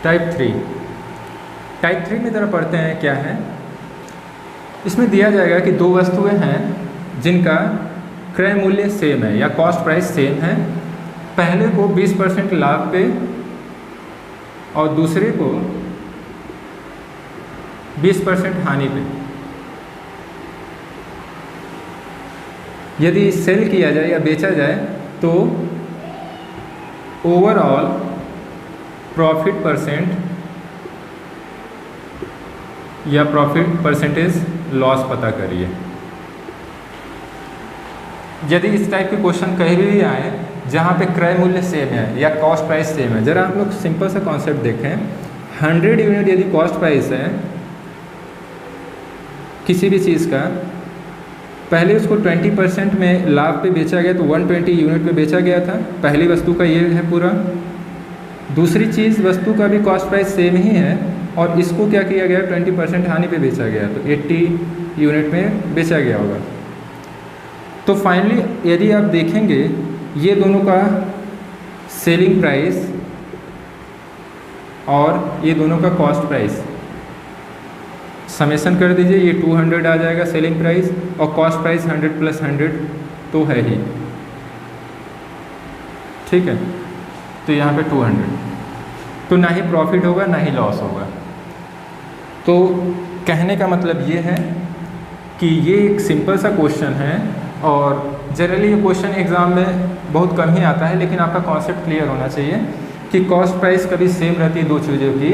Type three में ज़रा पढ़ते हैं क्या है। इसमें दिया जाएगा कि दो वस्तुएं हैं जिनका क्रय मूल्य सेम है या कॉस्ट प्राइस सेम है। पहले को 20% लाभ पे और दूसरे को 20% हानि पे। यदि सेल किया जाए या बेचा जाए तो ओवरऑल प्रॉफिट परसेंट या प्रॉफिट परसेंटेज लॉस पता करिए। यदि इस टाइप के क्वेश्चन कहीं भी आए जहाँ पे क्रय मूल्य सेम है या कॉस्ट प्राइस सेम है, ज़रा हम लोग सिंपल सा कॉन्सेप्ट देखें। 100 यूनिट यदि कॉस्ट प्राइस है किसी भी चीज़ का, पहले उसको 20% में लाभ पे बेचा गया तो 120 यूनिट पे बेचा गया था। पहली वस्तु का ये है पूरा। दूसरी चीज़ वस्तु का भी कॉस्ट प्राइस सेम ही है और इसको क्या किया गया 20% हानि पे बेचा गया तो 80 यूनिट में बेचा गया होगा। तो फाइनली यदि आप देखेंगे ये दोनों का सेलिंग प्राइस और ये दोनों का कॉस्ट प्राइस समेशन कर दीजिए, ये 200 आ जाएगा सेलिंग प्राइस और कॉस्ट प्राइस 100 + 100 तो है ही, ठीक है। तो यहाँ पे 200, तो ना ही प्रॉफिट होगा ना ही लॉस होगा। तो कहने का मतलब ये है कि ये एक सिंपल सा क्वेश्चन है और जनरली ये क्वेश्चन एग्ज़ाम में बहुत कम ही आता है, लेकिन आपका कॉन्सेप्ट क्लियर होना चाहिए कि कॉस्ट प्राइस कभी सेम रहती है दो चीज़ों की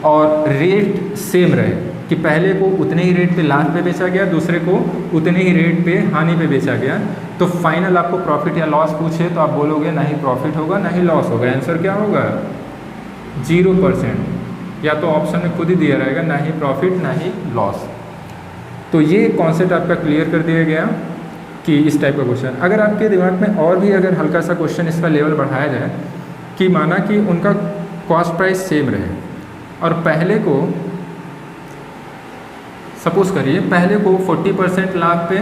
और रेट सेम रहे कि पहले को उतने ही रेट पे लाभ पे बेचा गया, दूसरे को उतने ही रेट पे हानि पे बेचा गया। तो फाइनल आपको प्रॉफिट या लॉस पूछे तो आप बोलोगे ना ही प्रॉफिट होगा ना ही लॉस होगा। आंसर क्या होगा 0%, या तो ऑप्शन में खुद ही दिया रहेगा ना ही प्रॉफिट ना ही लॉस। तो ये कॉन्सेप्ट आपका क्लियर कर दिया गया कि इस टाइप का क्वेश्चन। अगर आपके दिमाग में और भी अगर हल्का सा क्वेश्चन इसका लेवल बढ़ाया जाए कि माना कि उनका कॉस्ट प्राइस सेम रहे और पहले को सपोज़ करिए पहले को 40% लाभ पे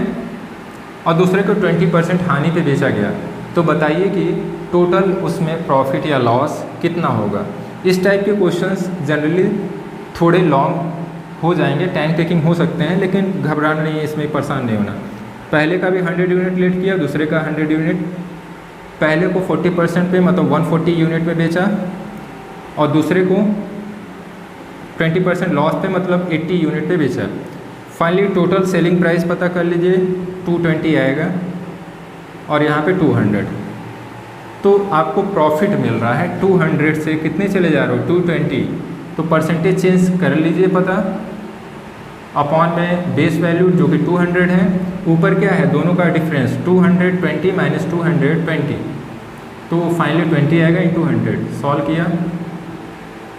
और दूसरे को 20% हानि पे बेचा गया, तो बताइए कि टोटल उसमें प्रॉफिट या लॉस कितना होगा। इस टाइप के क्वेश्चंस जनरली थोड़े लॉन्ग हो जाएंगे, टाइम टेकिंग हो सकते हैं, लेकिन घबराना नहीं है, इसमें परेशान नहीं होना। पहले का भी 100 यूनिट लेट किया, दूसरे का 100 यूनिट, पहले को 40% पे मतलब 140 यूनिट पे बेचा और दूसरे को 20% लॉस पे मतलब 80 यूनिट पे बेचा। फाइनली टोटल सेलिंग प्राइस पता कर लीजिए 220 आएगा और यहाँ पे 200, तो आपको प्रॉफिट मिल रहा है 200 से कितने चले जा रहे हो 220, तो परसेंटेज चेंज कर लीजिए पता अपॉन में बेस वैल्यू जो कि 200 है, ऊपर क्या है दोनों का डिफरेंस 220 माइनस 220, तो फाइनली 20 आएगा × 100। सॉल्व किया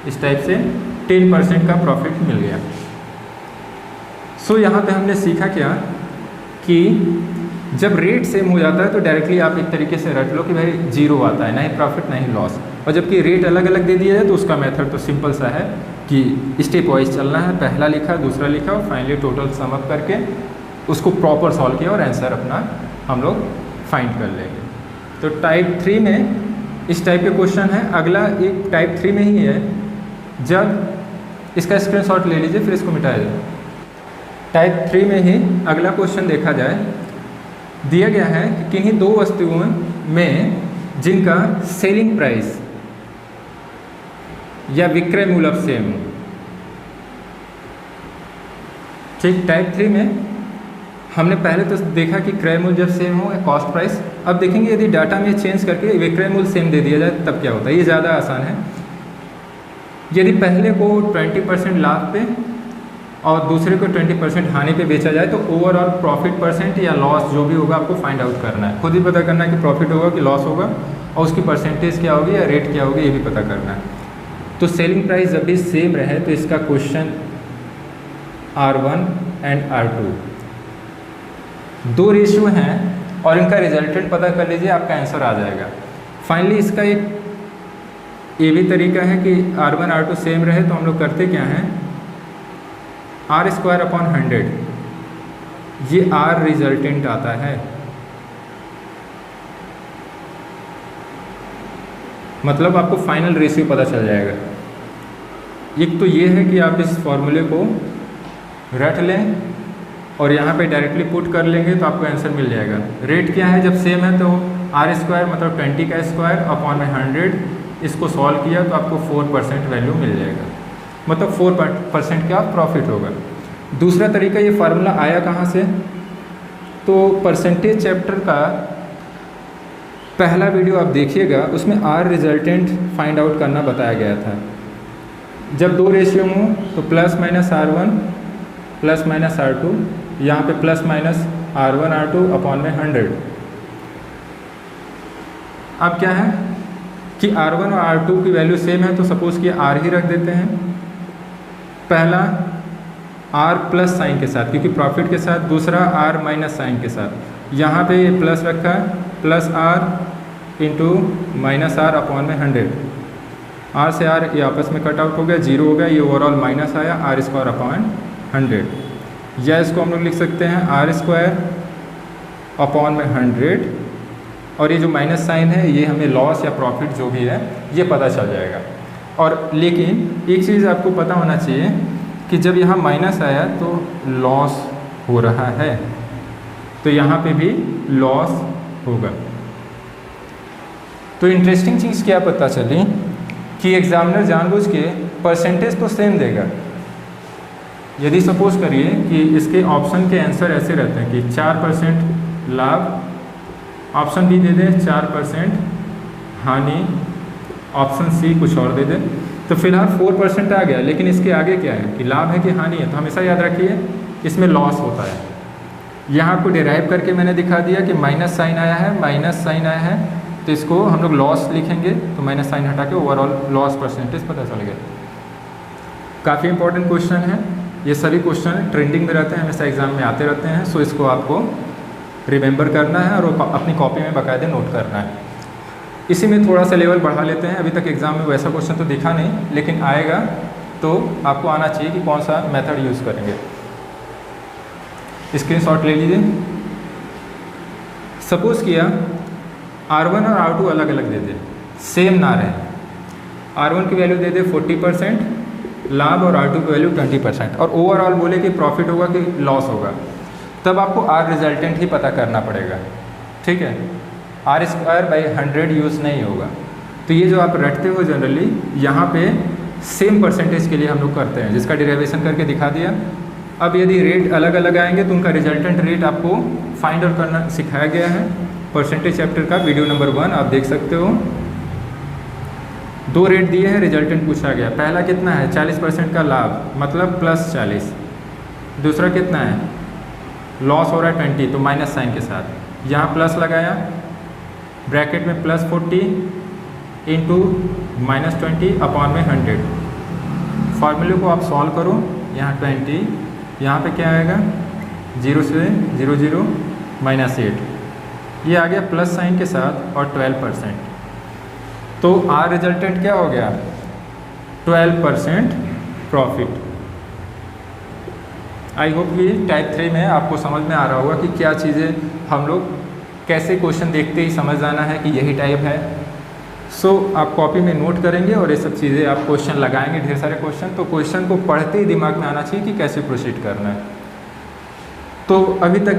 इस टाइप से 10% का प्रॉफिट मिल गया। सो यहाँ पे हमने सीखा क्या कि जब रेट सेम हो जाता है तो डायरेक्टली आप एक तरीके से रट लो कि भाई 0 आता है, ना ही प्रॉफिट ना ही लॉस। और जबकि रेट अलग अलग दे दिया जाए तो उसका मेथड तो सिंपल सा है कि स्टेप वाइज चलना है, पहला लिखा दूसरा लिखा और फाइनली टोटल सम अप करके उसको प्रॉपर सॉल्व किया और आंसर अपना हम लोग फाइंड कर लेंगे। तो टाइप 3 में इस टाइप के क्वेश्चन है। अगला एक टाइप 3 में ही है, जब इसका स्क्रीनशॉट ले लीजिए फिर इसको मिटाया जाए। टाइप 3 में ही अगला क्वेश्चन देखा जाए, दिया गया है कि किन्हीं दो वस्तुओं में जिनका सेलिंग प्राइस या विक्रय मूल्य सेम हो। ठीक, टाइप 3 में हमने पहले तो देखा कि क्रय मूल्य जब सेम हो या कॉस्ट प्राइस। अब देखेंगे यदि डाटा में चेंज करके विक्रय मूल्य सेम दे दिया जाए तब क्या होता है। ये ज़्यादा आसान है। यदि पहले को 20% लाभ पे और दूसरे को 20% हानि पे बेचा जाए तो ओवरऑल प्रॉफिट परसेंट या लॉस जो भी होगा आपको फाइंड आउट करना है। खुद ही पता करना है कि प्रॉफिट होगा कि लॉस होगा और उसकी परसेंटेज क्या होगी या रेट क्या होगी ये भी पता करना है। तो सेलिंग प्राइस जब भी सेम रहे तो इसका क्वेश्चन R1 एंड R2 दो रेशियो हैं और इनका रिजल्टेंट पता कर लीजिए, आपका आंसर आ जाएगा। फाइनली इसका एक ये भी तरीका है कि R1 R2 सेम रहे तो हम लोग करते क्या हैं, R² / 100 ये R रिजल्टेंट आता है। मतलब आपको फाइनल रेशियो पता चल जाएगा। एक तो ये है कि आप इस फॉर्मूले को रट लें और यहाँ पे डायरेक्टली पुट कर लेंगे तो आपको आंसर मिल जाएगा। रेट क्या है, जब सेम है तो आर स्क्वायर मतलब 20 का स्क्वायर अपॉन में 100, इसको सॉल्व किया तो आपको 4% वैल्यू मिल जाएगा, मतलब 4% का प्रॉफिट होगा। दूसरा तरीका, ये फार्मूला आया कहाँ से, तो परसेंटेज चैप्टर का पहला वीडियो आप देखिएगा, उसमें आर रिजल्टेंट फाइंड आउट करना बताया गया था। जब दो रेशियो हों तो plus minus R1 plus minus R2, यहाँ पे plus minus R1 R2 upon में 100। अब क्या है कि R1 और R2 की वैल्यू सेम है तो सपोज़ कि R ही रख देते हैं, पहला R प्लस साइन के साथ क्योंकि प्रॉफिट के साथ, दूसरा R माइनस साइन के साथ। यहाँ पे ये प्लस रखा है, plus R into minus R upon में 100। R से R ये आपस में कट आउट हो गया, 0 हो गया, ये ओवरऑल माइनस आया R स्क्वायर अपॉन 100। या इसको हम लोग लिख सकते हैं R स्क्वायर अपॉन में 100, और ये जो माइनस साइन है ये हमें लॉस या प्रॉफिट जो भी है ये पता चल जाएगा। और लेकिन एक चीज़ आपको पता होना चाहिए कि जब यहाँ माइनस आया तो लॉस हो रहा है, तो यहाँ पे भी लॉस होगा। तो इंटरेस्टिंग चीज़ क्या पता चली कि एग्जामिनर जानबूझ के परसेंटेज तो सेम देगा। यदि सपोज करिए कि इसके ऑप्शन के आंसर ऐसे रहते हैं कि 4% लाभ, ऑप्शन बी दे दे 4% हानि, ऑप्शन सी कुछ और दे दे, तो फिलहाल 4% आ गया। लेकिन इसके आगे क्या है कि लाभ है कि हानि है, तो हमेशा याद रखिए इसमें लॉस होता है। यहाँ आपको डिराइव करके मैंने दिखा दिया कि माइनस साइन आया है, माइनस साइन आया है, तो इसको हम लोग लॉस लिखेंगे, तो माइनस साइन हटा के ओवरऑल लॉस परसेंटेज पता चल गया। काफ़ी इंपॉर्टेंट क्वेश्चन है, ये सभी क्वेश्चन ट्रेंडिंग में रहते हैं, हमेशा एग्जाम में आते रहते हैं। सो इसको आपको रिमेंबर करना है और अपनी कॉपी में बाकायदे नोट करना है। इसी में थोड़ा सा लेवल बढ़ा लेते हैं। अभी तक एग्ज़ाम में वैसा क्वेश्चन तो दिखा नहीं, लेकिन आएगा तो आपको आना चाहिए कि कौन सा मेथड यूज़ करेंगे। स्क्रीनशॉट ले लीजिए। सपोज़ किया R1 और R2 अलग अलग दे दे, सेम ना रहे। R1 की वैल्यू दे दे 40% लाभ और R2 की वैल्यू 20%, और ओवरऑल बोले कि प्रॉफिट होगा कि लॉस होगा, तब आपको R रिजल्टेंट ही पता करना पड़ेगा। ठीक है, R स्क्वायर बाई 100 यूज़ नहीं होगा। तो ये जो आप रटते हो जनरली, यहाँ पे सेम परसेंटेज के लिए हम लोग करते हैं, जिसका डेरिवेशन करके दिखा दिया। अब यदि रेट अलग अलग आएंगे तो उनका रिजल्टेंट रेट आपको फाइंड आउट करना सिखाया गया है। परसेंटेज चैप्टर का वीडियो नंबर 1 आप देख सकते हो। दो रेट दिए हैं, रिजल्टेंट पूछा गया। पहला कितना है, 40% का लाभ मतलब प्लस 40। दूसरा कितना है, लॉस हो रहा है 20, तो माइनस साइन के साथ यहाँ प्लस लगाया, ब्रैकेट में प्लस 40 इंटू माइनस 20 अपॉन में 100। फार्मूले को आप सॉल्व करो, यहाँ 20, यहाँ पे क्या आएगा 0 से 0 0 माइनस 8, ये आ गया प्लस साइन के साथ और 12%। तो R रिजल्टेंट क्या हो गया 12% प्रॉफिट। आई होप कि टाइप 3 में आपको समझ में आ रहा होगा कि क्या चीज़ें हम लोग कैसे क्वेश्चन देखते ही समझ जाना है कि यही टाइप है। सो आप कॉपी में नोट करेंगे और ये सब चीज़ें आप क्वेश्चन लगाएंगे, ढेर सारे क्वेश्चन, तो क्वेश्चन को पढ़ते ही दिमाग में आना चाहिए कि कैसे प्रोसीड करना है। तो अभी तक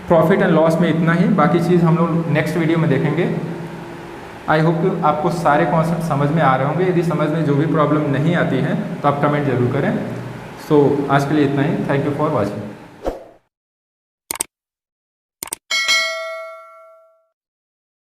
प्रॉफिट एंड लॉस में इतना ही, बाकी चीज़ हम लोग नेक्स्ट वीडियो में देखेंगे। आई होप कि आपको सारे कॉन्सेप्ट समझ में आ रहे होंगे। यदि समझ में जो भी प्रॉब्लम नहीं आती है तो आप कमेंट ज़रूर करें। सो आज के लिए इतना ही। Thank you for watching.